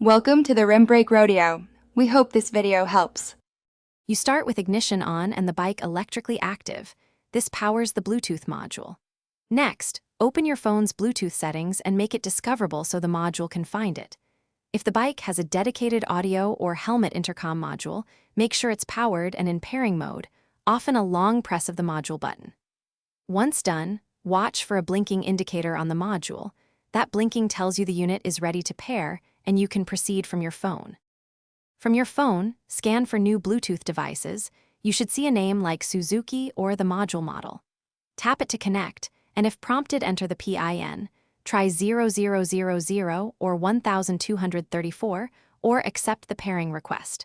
Welcome to the Rim Brake Rodeo. We hope this video helps. You start with ignition on and the bike electrically active. This powers the Bluetooth module. Next, open your phone's Bluetooth settings and make it discoverable so the module can find it. If the bike has a dedicated audio or helmet intercom module, make sure it's powered and in pairing mode, often a long press of the module button. Once done, watch for a blinking indicator on the module. That blinking tells you the unit is ready to pair, and you can proceed from your phone. From your phone, scan for new Bluetooth devices. You should see a name like Suzuki or the module model. Tap it to connect, and if prompted, enter the PIN. Try 0000 or 1234, or accept the pairing request.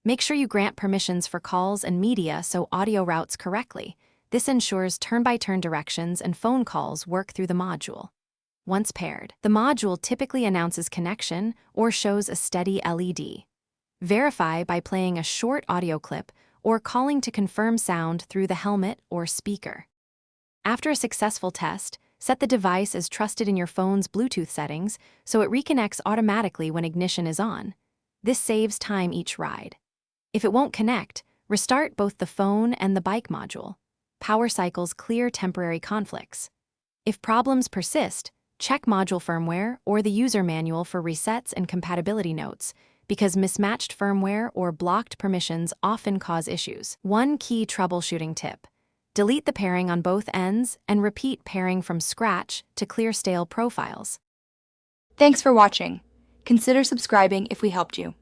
Make sure you grant permissions for calls and media so audio routes correctly. This ensures turn-by-turn directions and phone calls work through the module. Once paired, the module typically announces connection or shows a steady LED. Verify by playing a short audio clip or calling to confirm sound through the helmet or speaker. After a successful test, set the device as trusted in your phone's Bluetooth settings so it reconnects automatically when ignition is on. This saves time each ride. If it won't connect, restart both the phone and the bike module. Power cycles clear temporary conflicts. If problems persist, check module firmware or the user manual for resets and compatibility notes, because mismatched firmware or blocked permissions often cause issues. One key troubleshooting tip: delete the pairing on both ends and repeat pairing from scratch to clear stale profiles. Thanks for watching. Consider subscribing if we helped you.